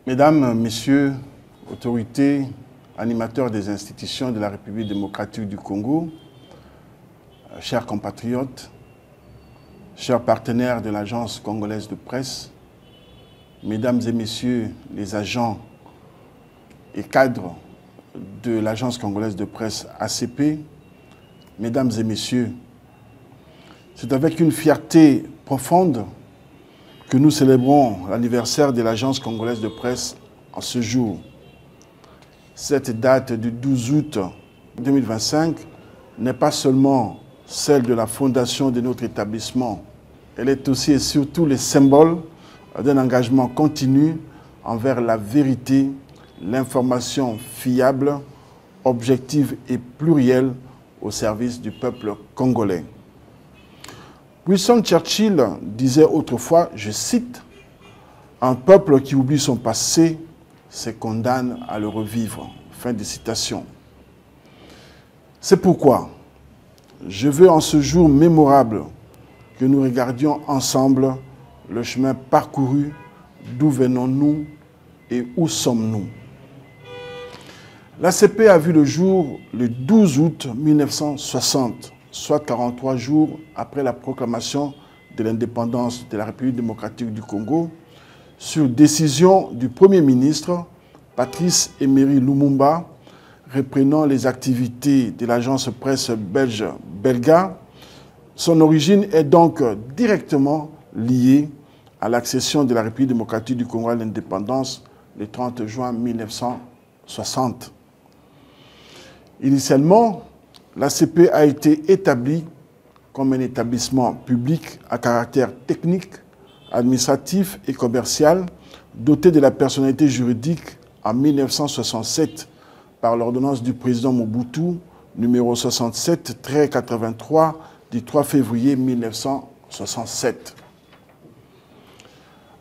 Mesdames, Messieurs, autorités, animateurs des institutions de la République démocratique du Congo, chers compatriotes, chers partenaires de l'Agence congolaise de presse, Mesdames et Messieurs les agents et cadres de l'Agence congolaise de presse ACP, Mesdames et Messieurs, c'est avec une fierté profonde que nous célébrons l'anniversaire de l'Agence congolaise de presse en ce jour. Cette date du 12 août 2025 n'est pas seulement celle de la fondation de notre établissement, elle est aussi et surtout le symbole d'un engagement continu envers la vérité, l'information fiable, objective et plurielle au service du peuple congolais. Winston Churchill disait autrefois, je cite, « Un peuple qui oublie son passé se condamne à le revivre ». Fin de citation. C'est pourquoi je veux en ce jour mémorable que nous regardions ensemble le chemin parcouru, d'où venons-nous et où sommes-nous. L'ACP a vu le jour le 12 août 1960, soit 43 jours après la proclamation de l'indépendance de la République démocratique du Congo, sur décision du Premier ministre Patrice Emery Lumumba, reprenant les activités de l'agence presse belge Belga. Son origine est donc directement liée à l'accession de la République démocratique du Congo à l'indépendance le 30 juin 1960. Initialement, l'ACP a été établie comme un établissement public à caractère technique, administratif et commercial, doté de la personnalité juridique en 1967 par l'ordonnance du président Mobutu, numéro 67-83 du 3 février 1967.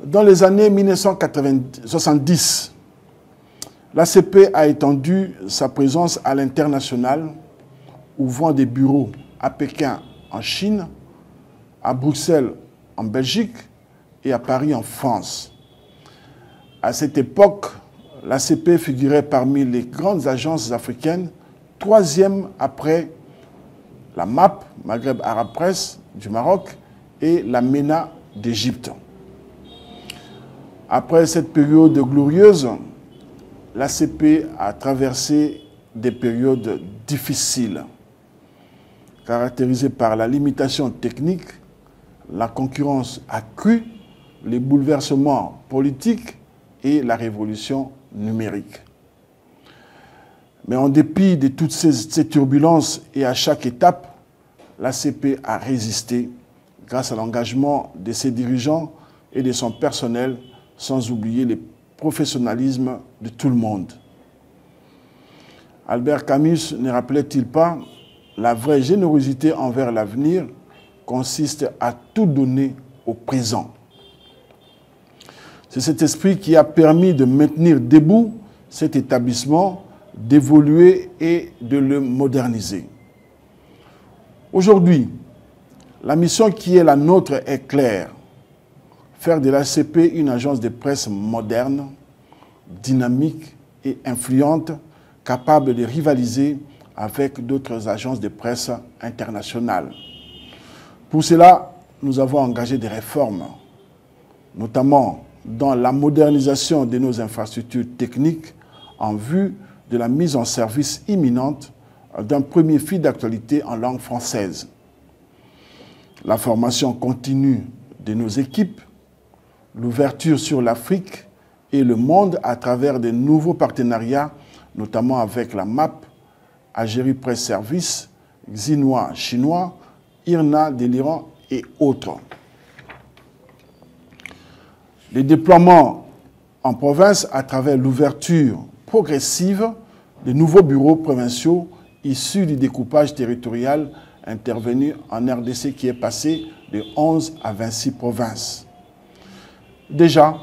Dans les années 1970, l'ACP a étendu sa présence à l'international, ouvrant des bureaux à Pékin en Chine, à Bruxelles en Belgique et à Paris en France. À cette époque, l'ACP figurait parmi les grandes agences africaines, troisième après la MAP, Maghreb Arab Press du Maroc, et la MENA d'Égypte. Après cette période glorieuse, l'ACP a traversé des périodes difficiles, caractérisées par la limitation technique, la concurrence accrue, les bouleversements politiques et la révolution numérique. Mais en dépit de toutes ces turbulences et à chaque étape, l'ACP a résisté grâce à l'engagement de ses dirigeants et de son personnel, sans oublier le professionnalisme de tout le monde. Albert Camus ne rappelait-il pas « La vraie générosité envers l'avenir consiste à tout donner au présent ». C'est cet esprit qui a permis de maintenir debout cet établissement, d'évoluer et de le moderniser. Aujourd'hui, la mission qui est la nôtre est claire. Faire de l'ACP une agence de presse moderne, dynamique et influente, capable de rivaliser avec d'autres agences de presse internationales. Pour cela, nous avons engagé des réformes, notamment dans la modernisation de nos infrastructures techniques en vue de la mise en service imminente d'un premier fil d'actualité en langue française. La formation continue de nos équipes, l'ouverture sur l'Afrique et le monde à travers de nouveaux partenariats, notamment avec la MAP, Algérie Presse Service, Xinhua chinois, IRNA de l'Iran et autres. Les déploiements en province à travers l'ouverture progressive de nouveaux bureaux provinciaux issus du découpage territorial intervenu en RDC qui est passé de 11 à 26 provinces. Déjà,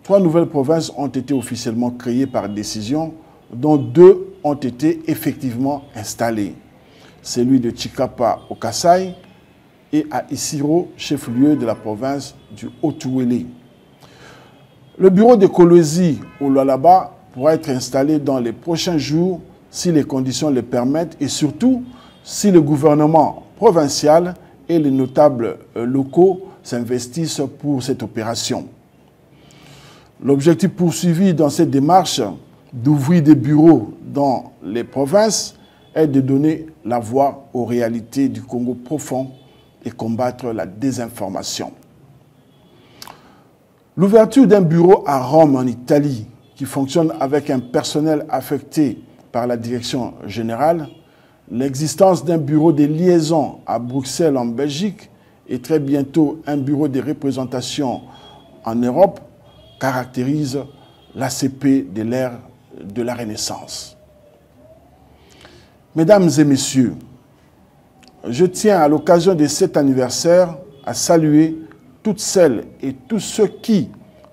3 nouvelles provinces ont été officiellement créées par décision, dont 2 ont été effectivement installées. Celui de Tshikapa au Kasaï et à Isiro, chef-lieu de la province du Haut-Touélé. Le bureau de Kolwezi au Lualaba pourra être installé dans les prochains jours si les conditions le permettent et surtout si le gouvernement provincial et les notables locaux s'investissent pour cette opération. L'objectif poursuivi dans cette démarche d'ouvrir des bureaux dans les provinces est de donner la voix aux réalités du Congo profond et combattre la désinformation. L'ouverture d'un bureau à Rome, en Italie, qui fonctionne avec un personnel affecté par la direction générale, l'existence d'un bureau de liaison à Bruxelles, en Belgique, et très bientôt un bureau de représentation en Europe, caractérise l'ACP de l'ère de la Renaissance. Mesdames et messieurs, je tiens à l'occasion de cet anniversaire à saluer toutes celles et tous ceux qui,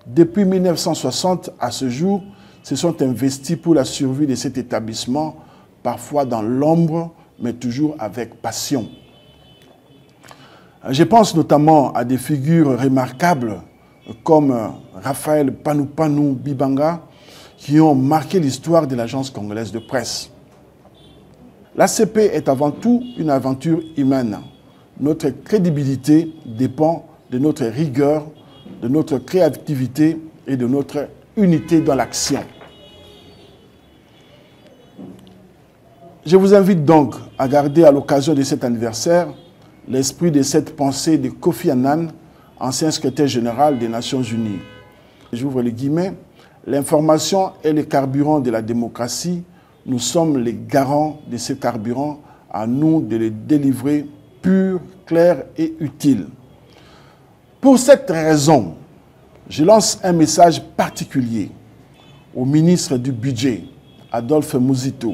depuis 1960 à ce jour, se sont investis pour la survie de cet établissement, parfois dans l'ombre, mais toujours avec passion. Je pense notamment à des figures remarquables comme Raphaël Panoupanou Bibanga, qui ont marqué l'histoire de l'Agence congolaise de presse. L'ACP est avant tout une aventure humaine. Notre crédibilité dépend de notre rigueur, de notre créativité et de notre unité dans l'action. Je vous invite donc à garder à l'occasion de cet anniversaire l'esprit de cette pensée de Kofi Annan, ancien secrétaire général des Nations Unies. J'ouvre les guillemets. L'information est le carburant de la démocratie. Nous sommes les garants de ce carburant, à nous de le délivrer pur, clair et utile. Pour cette raison, je lance un message particulier au ministre du Budget, Adolphe Muzito,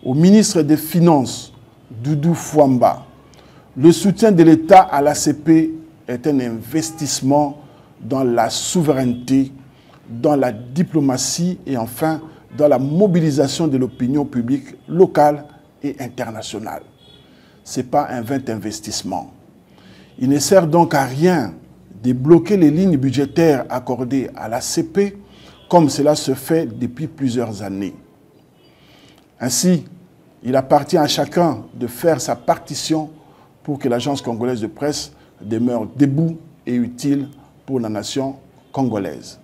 au ministre des Finances, Doudou Fouamba. Le soutien de l'État à l'ACP est un investissement dans la souveraineté, dans la diplomatie et enfin dans la mobilisation de l'opinion publique locale et internationale. Ce n'est pas un vain investissement. Il ne sert donc à rien de bloquer les lignes budgétaires accordées à l'ACP comme cela se fait depuis plusieurs années. Ainsi, il appartient à chacun de faire sa partition pour que l'Agence congolaise de presse demeure debout et utile pour la nation congolaise.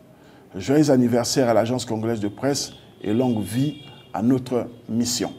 Joyeux anniversaire à l'Agence congolaise de presse et longue vie à notre mission.